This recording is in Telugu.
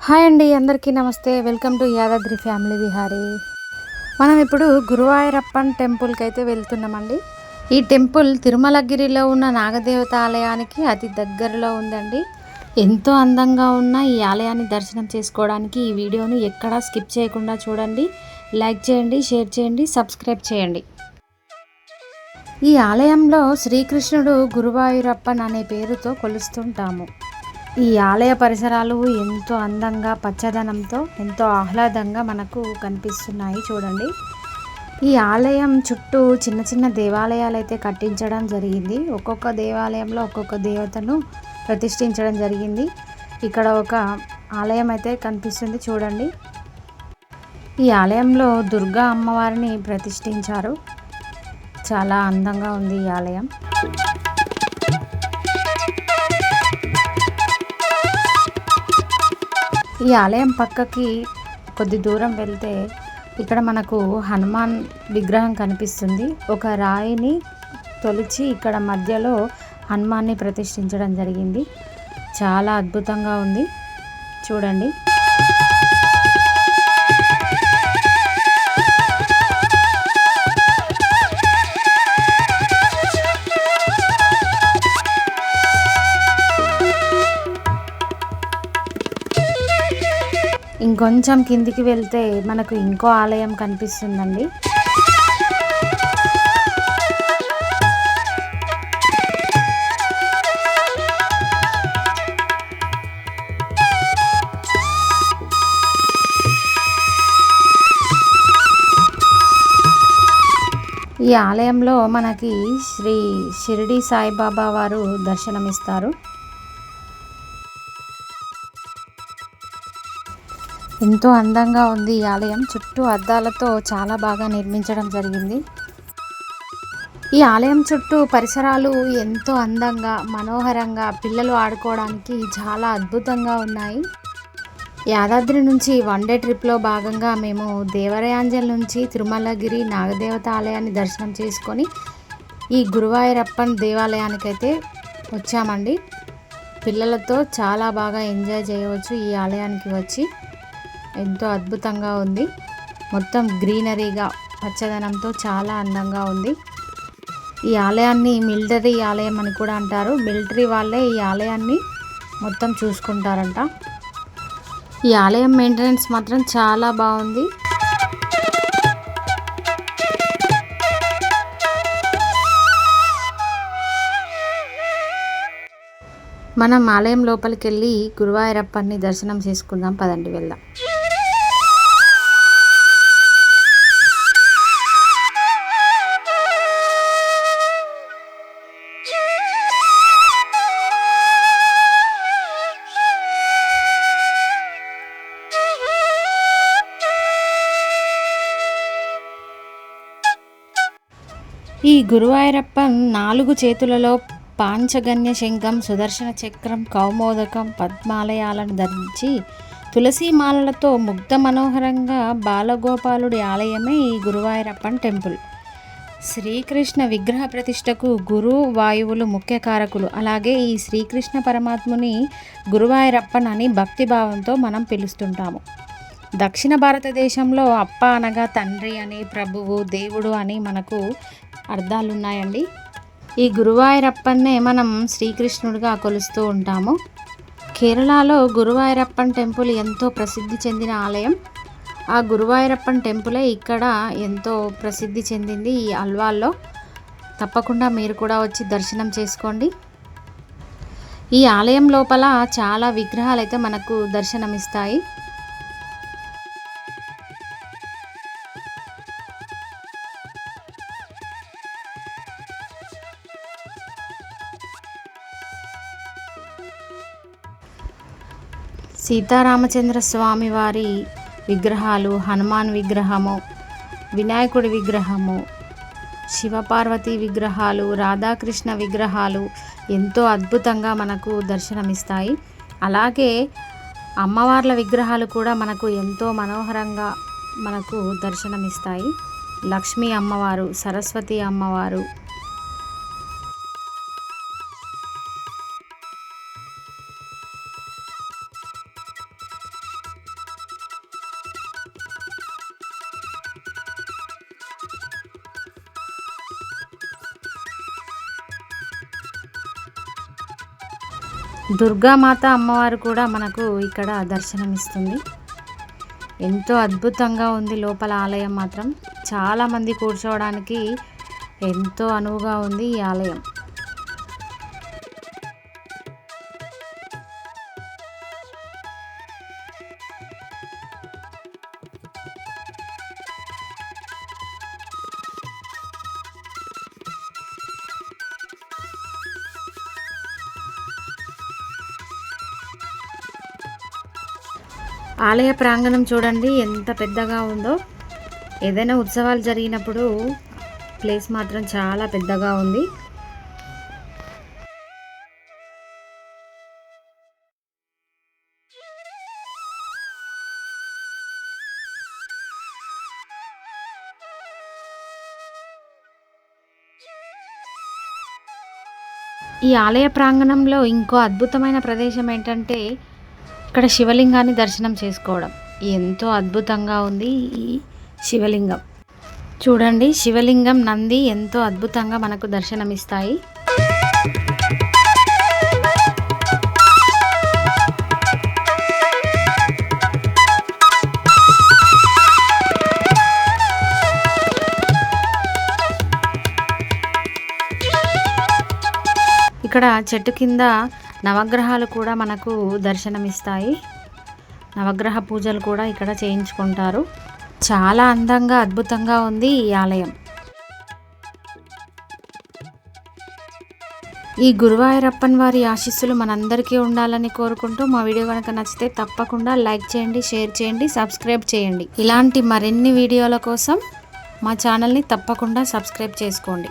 హాయ్ అండి, అందరికీ నమస్తే. Welcome to Yadadri family Vihari. మనం ఇప్పుడు గురువాయూరప్పన్ టెంపుల్కి అయితే వెళ్తున్నామండి. ఈ టెంపుల్ తిరుమలగిరిలో ఉన్న నాగదేవత ఆలయానికి అతి దగ్గరలో ఉందండి. ఎంతో అందంగా ఉన్న ఈ ఆలయాన్ని దర్శనం చేసుకోవడానికి ఈ వీడియోను ఎక్కడా స్కిప్ చేయకుండా చూడండి. లైక్ చేయండి, షేర్ చేయండి, సబ్స్క్రైబ్ చేయండి. ఈ ఆలయంలో శ్రీకృష్ణుడు గురువాయూరప్పన్ అనే పేరుతో కొలుస్తుంటాము. ఈ ఆలయ పరిసరాలు ఎంతో అందంగా పచ్చదనంతో ఎంతో ఆహ్లాదంగా మనకు కనిపిస్తున్నాయి చూడండి. ఈ ఆలయం చుట్టూ చిన్న చిన్న దేవాలయాలు అయితే కట్టించడం జరిగింది. ఒక్కొక్క దేవాలయంలో ఒక్కొక్క దేవతను ప్రతిష్ఠించడం జరిగింది. ఇక్కడ ఒక ఆలయం అయితే కనిపిస్తుంది చూడండి. ఈ ఆలయంలో దుర్గా అమ్మవారిని ప్రతిష్ఠించారు. చాలా అందంగా ఉంది ఈ ఆలయం. ఈ ఆలయం పక్కకి కొద్ది దూరం వెళ్తే ఇక్కడ మనకు హనుమాన్ విగ్రహం కనిపిస్తుంది. ఒక రాయిని తొలిచి ఇక్కడ మధ్యలో హనుమాన్ని ప్రతిష్ఠించడం జరిగింది. చాలా అద్భుతంగా ఉంది చూడండి. ఇంకొంచెం కిందికి వెళ్తే మనకు ఇంకో ఆలయం కనిపిస్తుందండి. ఈ ఆలయంలో మనకి శ్రీ షిరిడి సాయిబాబా వారు దర్శనమిస్తారు. ఎంతో అందంగా ఉంది ఈ ఆలయం. చుట్టూ అద్దాలతో చాలా బాగా నిర్మించడం జరిగింది. ఈ ఆలయం చుట్టూ పరిసరాలు ఎంతో అందంగా మనోహరంగా పిల్లలు ఆడుకోవడానికి చాలా అద్భుతంగా ఉన్నాయి. యాదాద్రి నుంచి వన్ డే ట్రిప్లో భాగంగా మేము దేవరయాంజల్ నుంచి తిరుమలగిరి నాగదేవత ఆలయాన్ని దర్శనం చేసుకొని ఈ గురువాయూరప్పన్ దేవాలయానికైతే వచ్చామండి. పిల్లలతో చాలా బాగా ఎంజాయ్ చేయవచ్చు. ఈ ఆలయానికి వచ్చి ఎంతో అద్భుతంగా ఉంది. మొత్తం గ్రీనరీగా పచ్చదనంతో చాలా అందంగా ఉంది. ఈ ఆలయాన్ని మిలిటరీ ఆలయం అని కూడా అంటారు. మిలిటరీ వాళ్ళే ఈ ఆలయాన్ని మొత్తం చూసుకుంటారంట. ఈ ఆలయం మెయింటెనెన్స్ మాత్రం చాలా బాగుంది. మనం ఆలయం లోపలికి వెళ్ళి గురువాయూరప్పన్ని దర్శనం చేసుకుందాం. పదండి వెళ్దాం. ఈ గురువాయూరప్పన్ 4 చేతులలో పాంచగన్య శంఖం, సుదర్శన చక్రం, కౌమోదకం, పద్మాలయాలను ధరించి తులసీమాలలతో ముగ్ధ మనోహరంగా బాలగోపాలుడి ఆలయమే ఈ గురువాయూరప్పన్ టెంపుల్. శ్రీకృష్ణ విగ్రహ ప్రతిష్టకు గురు వాయువులు ముఖ్య కారకులు. అలాగే ఈ శ్రీకృష్ణ పరమాత్ముని గురువాయూరప్పన్ అని భక్తిభావంతో మనం పిలుస్తుంటాము. దక్షిణ భారతదేశంలో అప్ప అనగా తండ్రి అని, ప్రభువు, దేవుడు అని మనకు అర్థాలున్నాయండి. ఈ గురువాయూరప్పన్నే మనం శ్రీకృష్ణుడిగా కొలుస్తూ ఉంటాము. కేరళలో గురువాయూరప్పన్ టెంపుల్ ఎంతో ప్రసిద్ధి చెందిన ఆలయం. ఆ గురువాయూరప్పన్ టెంపులే ఇక్కడ ఎంతో ప్రసిద్ధి చెందింది ఈ అల్వాల్లో. తప్పకుండా మీరు కూడా వచ్చి దర్శనం చేసుకోండి. ఈ ఆలయం లోపల చాలా విగ్రహాలు అయితే మనకు దర్శనమిస్తాయి. సీతారామచంద్ర స్వామి వారి విగ్రహాలు, హనుమాన్ విగ్రహము, వినాయకుడి విగ్రహము, శివపార్వతి విగ్రహాలు, రాధాకృష్ణ విగ్రహాలు ఎంతో అద్భుతంగా మనకు దర్శనమిస్తాయి. అలాగే అమ్మవార్ల విగ్రహాలు కూడా మనకు ఎంతో మనోహరంగా మనకు దర్శనమిస్తాయి. లక్ష్మీ అమ్మవారు, సరస్వతి అమ్మవారు, దుర్గామాత అమ్మవారు కూడా మనకు ఇక్కడ దర్శనమిస్తుంది. ఎంతో అద్భుతంగా ఉంది లోపల ఆలయం మాత్రం. చాలామంది కూర్చోవడానికి ఎంతో అనువుగా ఉంది ఈ ఆలయం. ఆలయ ప్రాంగణం చూడండి ఎంత పెద్దగా ఉందో. ఏదైనా ఉత్సవాలు జరిగినప్పుడు ప్లేస్ మాత్రం చాలా పెద్దగా ఉంది. ఈ ఆలయ ప్రాంగణంలో ఇంకో అద్భుతమైన ప్రదేశం ఏంటంటే ఇక్కడ శివలింగాన్ని దర్శనం చేసుకోవడం. ఎంతో అద్భుతంగా ఉంది ఈ శివలింగం. చూడండి, శివలింగం, నంది ఎంతో అద్భుతంగా మనకు దర్శనమిస్తాయి. ఇక్కడ చెట్టు కింద నవగ్రహాలు కూడా మనకు దర్శనమిస్తాయి. నవగ్రహ పూజలు కూడా ఇక్కడ చేయించుకుంటారు. చాలా అందంగా అద్భుతంగా ఉంది ఈ ఆలయం. ఈ గురువాయూరప్పన్ వారి ఆశీస్సులు మనందరికీ ఉండాలని కోరుకుంటూ మా వీడియో కనుక నచ్చితే తప్పకుండా లైక్ చేయండి, షేర్ చేయండి, సబ్స్క్రైబ్ చేయండి. ఇలాంటి మరిన్ని వీడియోల కోసం మా ఛానల్ని తప్పకుండా సబ్స్క్రైబ్ చేసుకోండి.